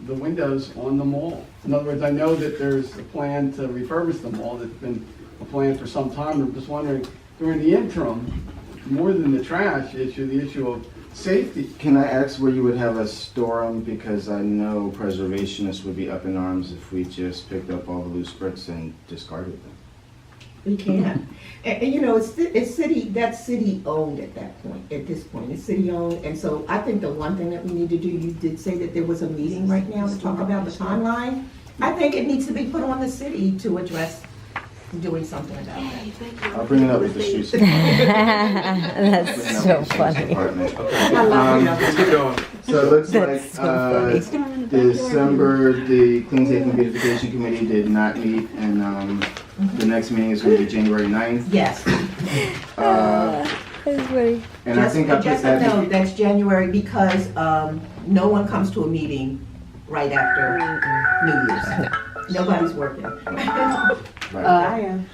windows on the mall. In other words, I know that there's a plan to refurbish the mall. That's been a plan for some time. I'm just wondering, during the interim, more than the trash issue, the issue of safety. Can I ask where you would have us store them? Because I know preservationists would be up in arms if we just picked up all the loose bricks and discarded them. We can. And it's city owned at this point. It's city owned. And so I think the one thing that we need to do, you did say that there was a meeting right now to talk about the timeline. I think it needs to be put on the city to address doing something about that. I'll bring it up with the streets. That's so funny. Department. Let's keep going. So it looks That's like so funny. December, the Clean Safe and Beautification Committee did not meet, and the next meeting is going to be January 9th. Yes. That's funny. And I think I put Just a that. note, that's January because no one comes to a meeting right after New Year's. Nobody's working. Right. I am.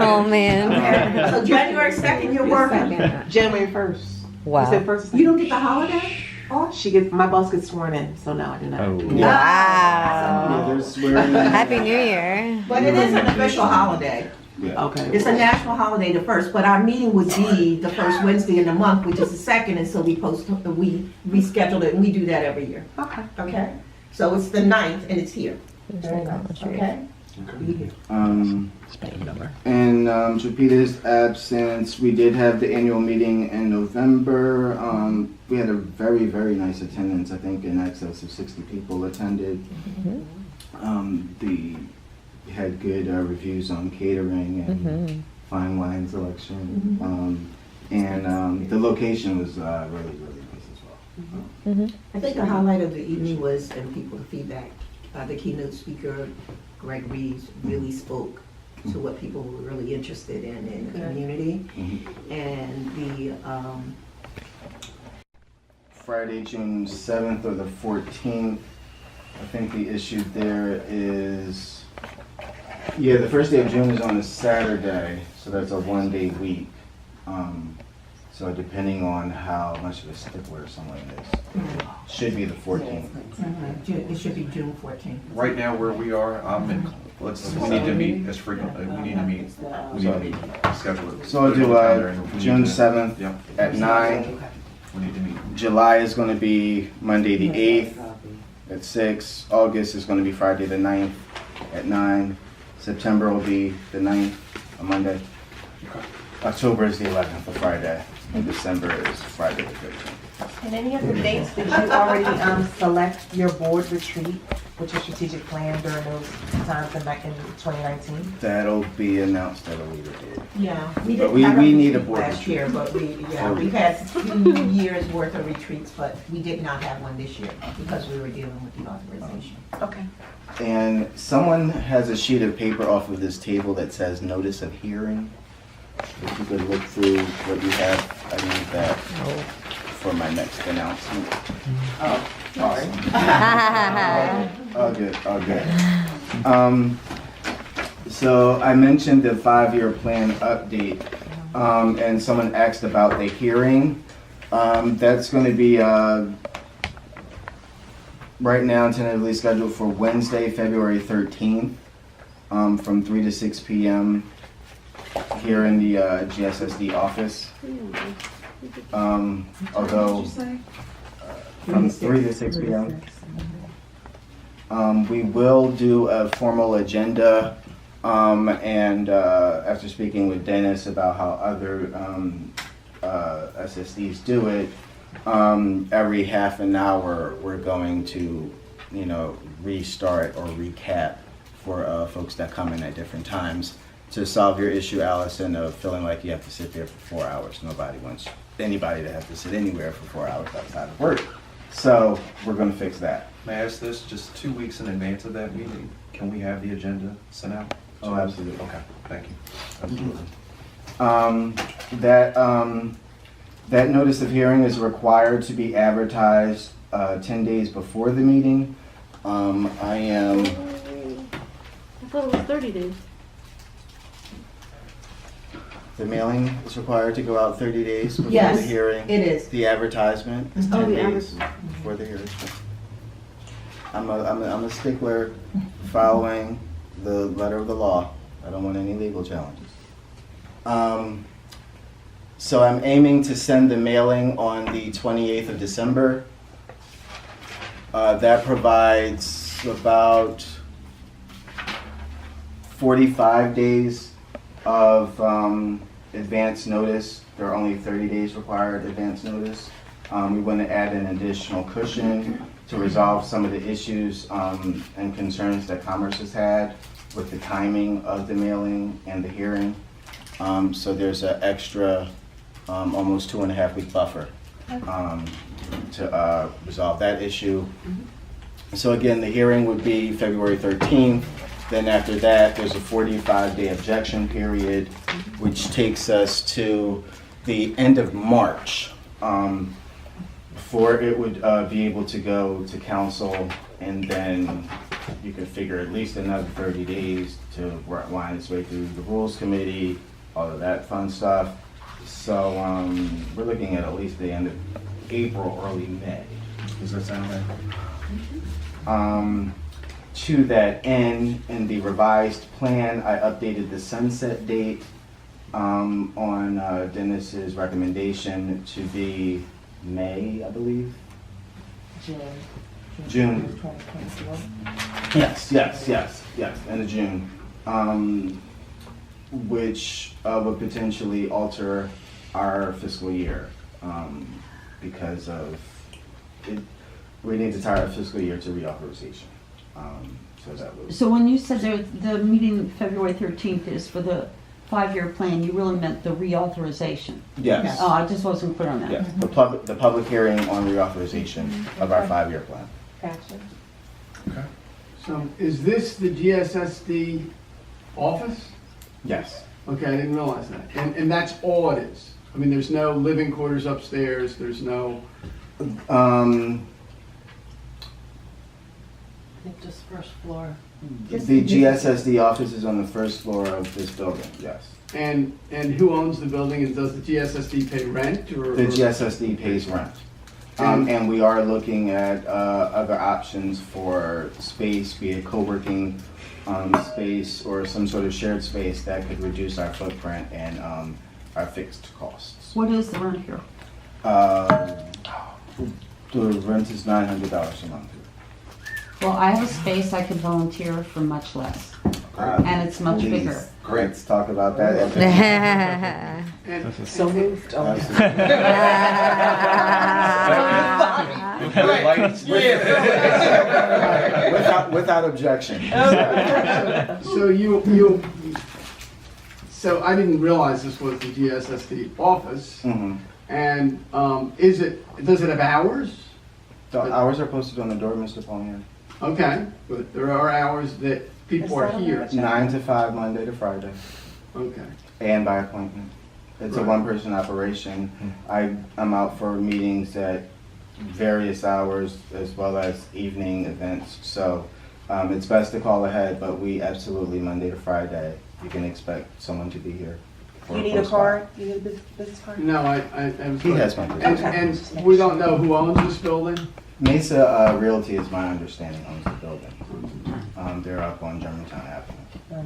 Oh, man. So January 2nd, you're working. January 1st. Wow. You said first. You don't get the holiday off? My boss gets sworn in, so no, I do not. Yeah, Wow. they're swearing in. Happy New Year. But it is an official holiday. Yeah. Okay. It's a national holiday, the first, but our meeting would be the first Wednesday in the month, which is the second, and so we rescheduled it, and we do that every year. Okay. Okay? So it's the 9th, and it's here. Very nice. Okay? And Trapita's absence, we did have the annual meeting in November. We had a very, very nice attendance. I think in excess of 60 people attended. We had good reviews on catering and fine wine selection. And the location was really, really nice as well. I think the highlight of the evening was, and people feedback, the keynote speaker, Greg Reeves, really spoke to what people were really interested in the community. And the Friday, June 7th or the 14th, I think the issue there is, the first day of June is on a Saturday, so that's a one-day week. So depending on how much of a stickler someone is, should be the 14th. It should be June 14th. Right now, where we are, we need to meet as frequently, we need to meet, schedule it. So I'll do June 7th Yep, at 9. we need to meet. July is going to be Monday the 8th at 6. August is going to be Friday the 9th at 9. September will be the 9th, a Monday. October is the 11th, a Friday. And December is Friday the 13th. And any other dates, did you already select your board retreat, which is strategic plan during those times back in 2019? That'll be announced at a later date. Yeah. But didn't we have a need a retreat board last year, but So- we've had 2 years worth of retreats, but we did not have one this year because we were dealing with the authorization. Okay. And someone has a sheet of paper off of this table that says notice of hearing. If you could look through what you have, I need that for my next announcement. Oh, sorry. All good, all good. So I mentioned the 5-year plan update, and someone asked about the hearing. That's going to be right now tentatively scheduled for Wednesday, February 13th, from 3 to 6 p.m. here in the GSSD office. Although from 3 to 6 p.m. We will do a formal agenda, and after speaking with Dennis about how other SSDs do it, every half an hour we're going to, restart or recap for folks that come in at different times to solve your issue, Allison, of feeling like you have to sit there for 4 hours. Nobody wants anybody to have to sit anywhere for 4 hours outside of work. So we're going to fix that. May I ask this, just 2 weeks in advance of that meeting, can we have the agenda sent out? Oh, absolutely. Okay, thank you. Absolutely. That notice of hearing is required to be advertised 10 days before the meeting. I thought it was 30 days. The mailing is required to go out 30 days before the Yes, hearing. it is. The advertisement is Oh, 10 the days before the hearing. I'm a stickler following the letter of the law. I don't want any legal challenges. So I'm aiming to send the mailing on the 28th of December. That provides about 45 days of advance notice. There are only 30 days required advance notice. We want to add an additional cushion to resolve some of the issues and concerns that Commerce has had with the timing of the mailing and the hearing. So there's an extra almost 2.5 week buffer to resolve that issue. So again, the hearing would be February 13th. Then after that, there's a 45-day objection period, which takes us to the end of March before it would be able to go to council, and then you can figure at least another 30 days to wind its way through the rules committee, all of that fun stuff. So we're looking at least the end of April, early May. Does that sound right? To that end, in the revised plan, I updated the sunset date on Dennis's recommendation to be May, I believe. June. 2024. Yes, end of June. Which would potentially alter our fiscal year because of it. We need to tie our fiscal year to reauthorization. So that was. So when you said the meeting February 13th is for the 5-year plan, you really meant the reauthorization? Yes. Oh, I just wasn't clear on that. Yes. The public hearing on reauthorization of our 5-year plan. Gotcha. Okay. So is this the GSSD office? Yes. Okay, I didn't realize that. And that's all it is? I mean, there's no living quarters upstairs, there's no... I think just first floor. The GSSD office is on the first floor of this building. Yes. And who owns the building, and does the GSSD pay rent, or? The GSSD pays rent. And we are looking at other options for space, be it co-working space or some sort of shared space that could reduce our footprint and our fixed costs. What is the rent here? The rent is $900 a month. Well, I have a space I could volunteer for much less, and it's much Please, bigger. Let's talk about that. And- So moved. Without objection. So I didn't realize this was the GSSD office. Mhm. And does it have hours? The hours are posted on the door, Mr. Palmieri. Okay, but there are hours that people are here. 9 to 5, Monday to Friday, Okay. and by appointment. It's a Right. one-person operation. I'm out for meetings at various hours as well as evening events. So it's best to call ahead, but we absolutely, Monday to Friday, you can expect someone to be here. or You need a close by. card? You need a business card? No, I was. He has one. And we don't know who owns this building? Mesa Realty is my understanding owns the building. They're up on Germantown Avenue.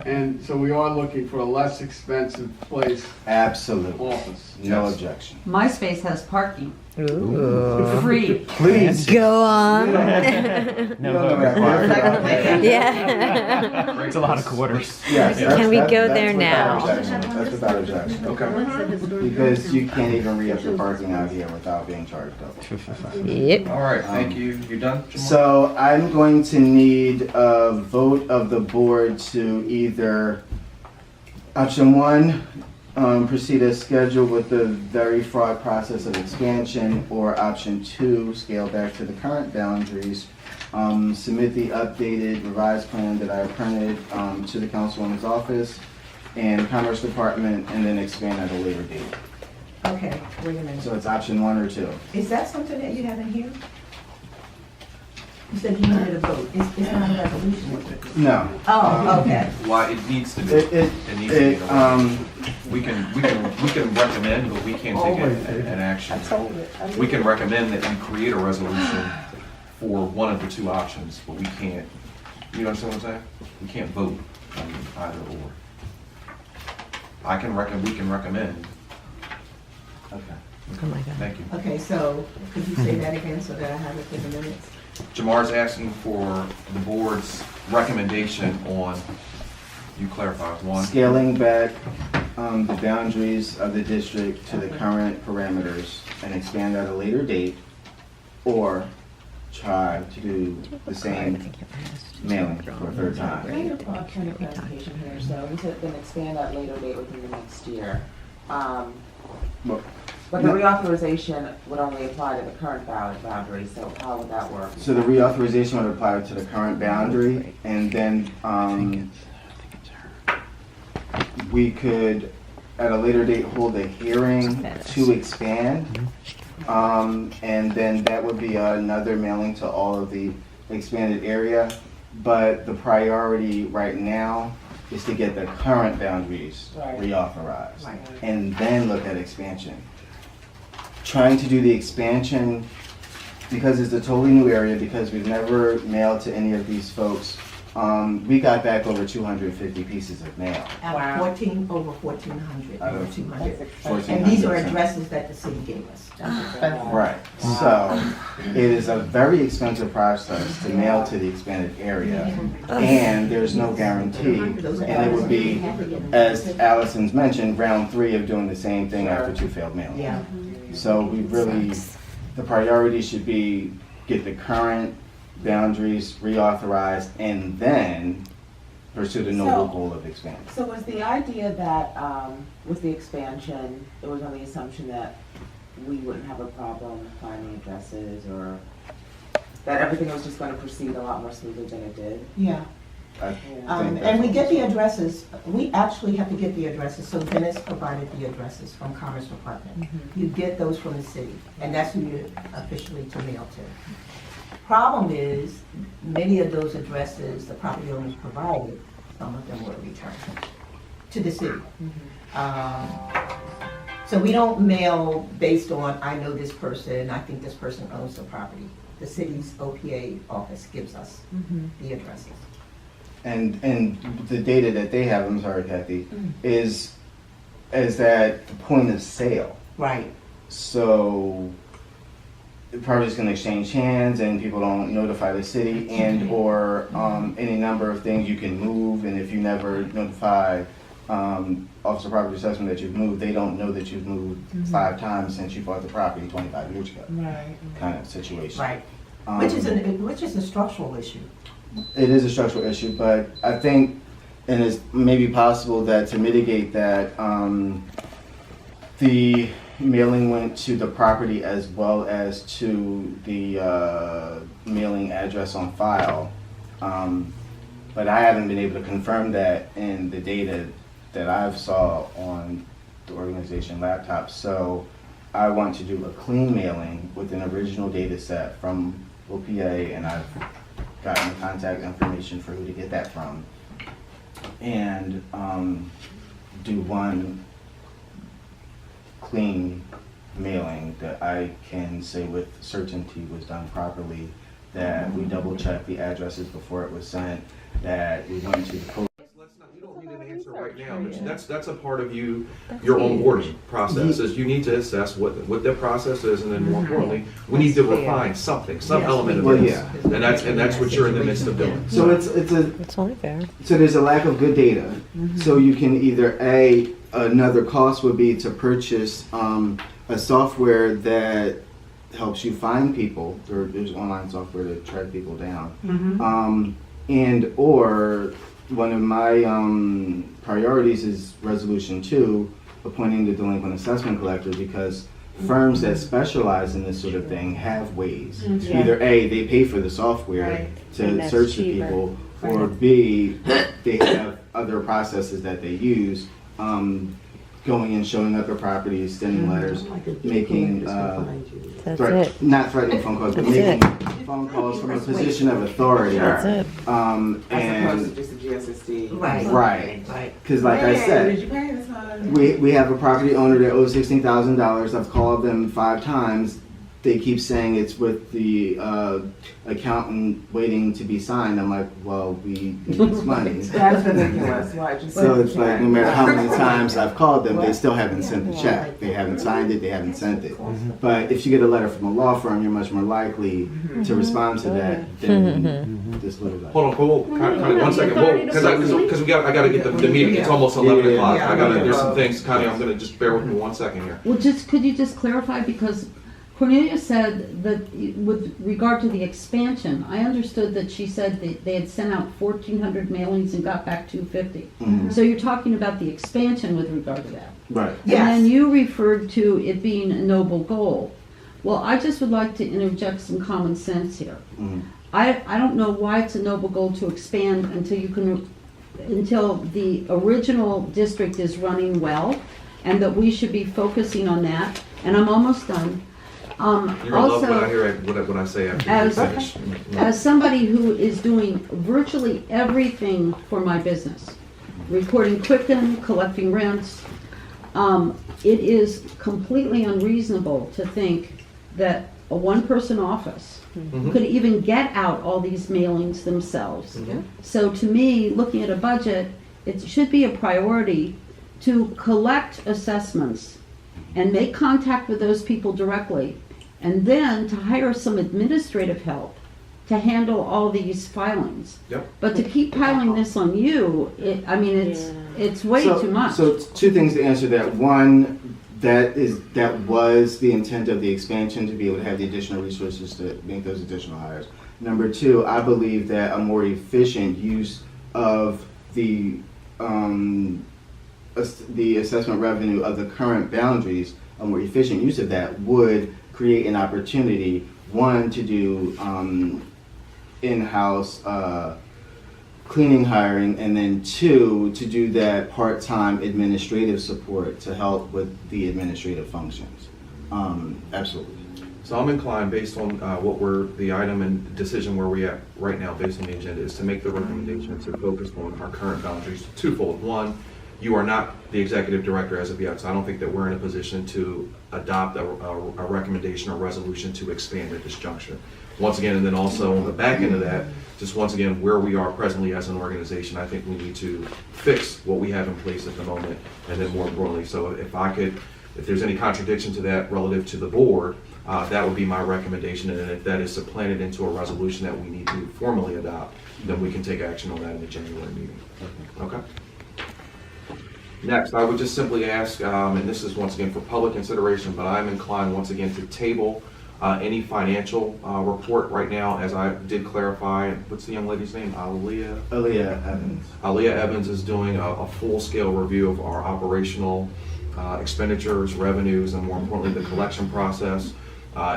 And so we are looking for a less expensive place, Absolutely. office. No Yes. objection. My space has parking, Ooh. free. Please. Go on. You don't know that part. Yeah. Great. It's a lot of quarters. Yes. Can we go there without now? objection. That's without objection. Okay. Because you can't even re-up your parking out here without being charged double. Yep. All right, thank you. You done, Jamar? So I'm going to need a vote of the board to either, option one, proceed as scheduled with the very fraught process of expansion, or option two, scale back to the current boundaries, submit the updated revised plan that I printed to the councilwoman's office and Commerce Department, and then expand at a later date. Okay, wait a minute. So it's option one or two. Is that something that you have in here? You said you needed a vote. It's not a resolution. No. Oh, okay. Why, it needs to be. It needs to be. in a way. We can recommend, but we can't take an action. We can recommend that you create a resolution for one of the two options, but we can't, you understand what I'm saying? We can't vote on either or. We can recommend. Okay. Oh my God. Thank you. Okay, so could you say that again so that I have it for the minutes? Jamar's asking for the board's recommendation on, you clarify, one. Scaling back the boundaries of the district to the current parameters and expand at a later date, or try to do the same mailing for a third time. Point of clarification here, so we said then expand that later date within the next year. Well, But the reauthorization would only apply to the current boundary, so how would that work? So the reauthorization would apply to the current boundary, and then we could, at a later date, hold a hearing to expand. And then that would be another mailing to all of the expanded area. But the priority right now is to get the current boundaries Right. reauthorized, Right. and then look at expansion. Trying to do the expansion, because it's a totally new area, because we've never mailed to any of these folks, we got back over 250 pieces of mail. Out Wow. of over 1,400, Out over of 200. 1,400. And these are addresses that the city gave us. Right, so it is a very expensive process to mail to the expanded area, and there's no guarantee. And it would be, as Allison's mentioned, round three of doing the same thing after two failed mailings. Yeah. So we really, the priority should be get the current boundaries reauthorized and then pursue the noble goal of expansion. So was the idea that, with the expansion, it was on the assumption that we wouldn't have a problem finding addresses, or that everything was just gonna proceed a lot more smoothly than it did? Yeah. I think And that's we what get the said. addresses, we actually have to get the addresses, so Dennis provided the addresses from Commerce Department. You get those from the city, and that's who you officially to mail to. Problem is, many of those addresses the property owners provided, some of them were returned to the city. So we don't mail based on, I know this person, I think this person owns the property. The city's OPA office gives us the addresses. And the data that they have, I'm sorry Kathy, is at the point of sale. Right. So the property's gonna exchange hands and people don't notify the city, and or any number of things you can move, and if you never notify Office of Property Assessment that you've moved, they don't know that you've moved 5 times since you bought the property 25 years ago. Right. Kind of situation. Right. Which is a structural issue. It is a structural issue, but I think, and it's maybe possible that to mitigate that, the mailing went to the property as well as to the mailing address on file. But I haven't been able to confirm that in the data that I've saw on the organization laptop. So I want to do a clean mailing with an original data set from OPA, and I've gotten the contact information for who to get that from, and do one clean mailing that I can say with certainty was done properly, that we double checked the addresses before it was sent, that we went to the post. You don't need an answer right now. That's a part of your onboarding process, is you need to assess what that process is, and then more importantly, we need to refine something, some element of Well, this. yeah. And that's what you're in the midst of doing. So it's only fair. so there's a lack of good data. So you can either another cost would be to purchase a software that helps you find people. There's online software to track people down. And or one of my priorities is resolution 2, appointing the delinquent assessment collector, because firms that specialize in this sort of thing have ways. Either A, they pay for the software Right. to And that's search the cheaper. people, or B, they have other processes that they use, going and showing up at properties, sending letters, making That's it. not threatening phone calls, but That's making phone calls from a position of authority. That's it. And just a GSSD. right, because like I said, you pay this time? we have a property owner that owes $16,000. I've called them 5 times. They keep saying it's with the accountant waiting to be signed. I'm like, well, we need this money. That's ridiculous. Why just So it's like, no matter how many times I've called them, they still haven't sent the check. They haven't signed it, they haven't sent it. But if you get a letter from a law firm, you're much more likely to respond to that than this little guy. Hold on, Connie, 1 second. Because I got to get the meeting. It's almost 11 o'clock. There's some things, Connie. I'm going to just bear with me 1 second here. Well, could you just clarify, because Cornelia said that with regard to the expansion, I understood that she said that they had sent out 1,400 mailings and got back 250. So you're talking about the expansion with regard to that. Right. Yes. And then you referred to it being a noble goal. Well, I just would like to interject some common sense here. I don't know why it's a noble goal to expand until the original district is running well, and that we should be focusing on that. And I'm almost done. You're going to love what I hear, what I say after you finish. As somebody who is doing virtually everything for my business, recording Quicken, collecting rents, it is completely unreasonable to think that a one-person office could even get out all these mailings themselves. So to me, looking at a budget, it should be a priority to collect assessments and make contact with those people directly, and then to hire some administrative help to handle all these filings. Yep. But to keep piling this on you, it's way too much. So 2 things to answer that. One, that was the intent of the expansion, to be able to have the additional resources to make those additional hires. Number 2, I believe that a more efficient use of the assessment revenue of the current boundaries, a more efficient use of that would create an opportunity, 1, to do in-house cleaning hiring, and then 2, to do that part-time administrative support to help with the administrative functions. Absolutely. So I'm inclined, based on the item and decision where we at right now, based on the agenda, is to make the recommendation to focus on our current boundaries twofold. 1, you are not the executive director as of yet, so I don't think that we're in a position to adopt a recommendation or resolution to expand at this juncture. Once again, and then also on the back end of that, just once again, where we are presently as an organization, I think we need to fix what we have in place at the moment, and then more importantly, so if there's any contradiction to that relative to the board, that would be my recommendation, and if that is supplanted into a resolution that we need to formally adopt, then we can take action on that in the January meeting. Okay? Next, I would just simply ask, and this is once again for public consideration, but I'm inclined once again to table any financial report right now, as I did clarify. What's the young lady's name? Aaliyah Evans. Aaliyah Evans is doing a full-scale review of our operational expenditures, revenues, and more importantly, the collection process.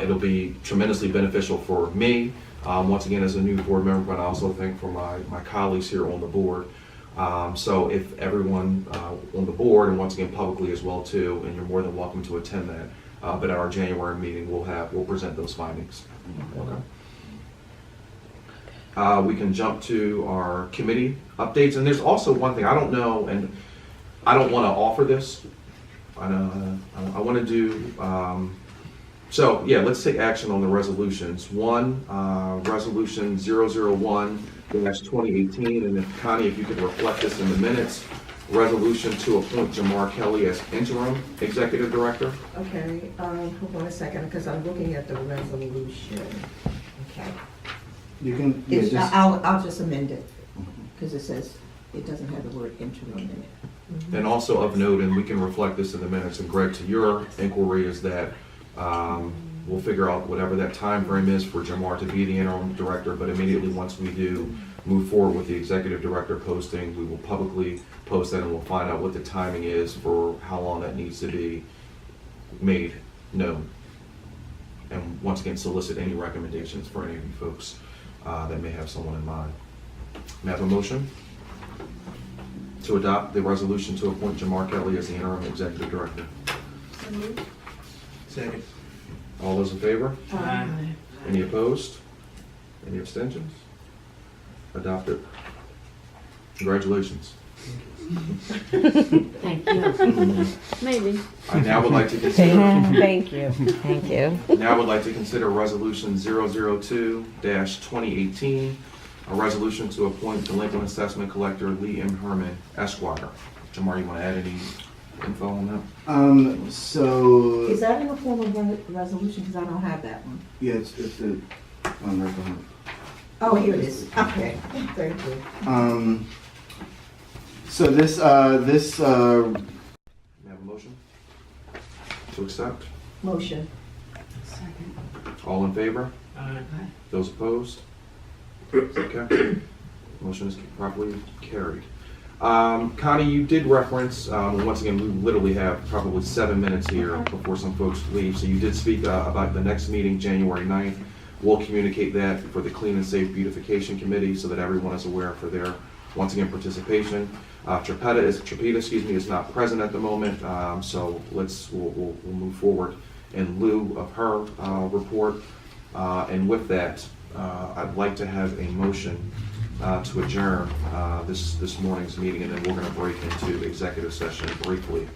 It'll be tremendously beneficial for me, once again, as a new board member, but I also think for my colleagues here on the board. So if everyone on the board, and once again publicly as well too, and you're more than welcome to attend that, but at our January meeting we'll present those findings. Okay. We can jump to our committee updates, and there's also one thing I don't know, and I don't want to offer this I want to do, so yeah, let's take action on the resolutions. One, resolution 001-2018, and if Connie, if you could reflect this in the minutes, resolution to appoint Jamar Kelly as interim executive director. Okay, hold on a second, because I'm looking at the resolution. Okay. You can, It's, I'll just amend it, because it says, it doesn't have the word interim in it. And also of note, and we can reflect this in the minutes, and Greg, to your inquiry, is that we'll figure out whatever that time frame is for Jamar to be the interim director, but immediately once we do move forward with the executive director posting, we will publicly post that and we'll find out what the timing is for how long that needs to be made known. And once again, solicit any recommendations for any of you folks that may have someone in mind. May I have a motion to adopt the resolution to appoint Jamar Kelly as the interim executive director? Second. All those in favor? Aye. Any opposed? Any abstentions? Adopted. Congratulations. Thank you. Maybe. I now would like to consider, Thank you. Thank you. now would like to consider resolution 002-2018, a resolution to appoint delinquent assessment collector Lee M. Herman, Esquire. Jamar, you want to add any info on that? So, Is that in the form of a resolution, because I don't have that one? yeah, it's on right behind. Oh, here it is, okay, thank you. So this, May I have a motion to accept? Motion. All in favor? Aye. Those opposed? Okay. Motion is properly carried. Connie, you did reference, once again, we literally have probably 7 minutes here before some folks leave, so you did speak about the next meeting, January 9th. We'll communicate that for the Clean and Safe Beautification Committee so that everyone is aware for their, once again, participation. Trapeta is not present at the moment, so we'll move forward in lieu of her report. And with that, I'd like to have a motion to adjourn this morning's meeting, and then we're going to break into executive session briefly.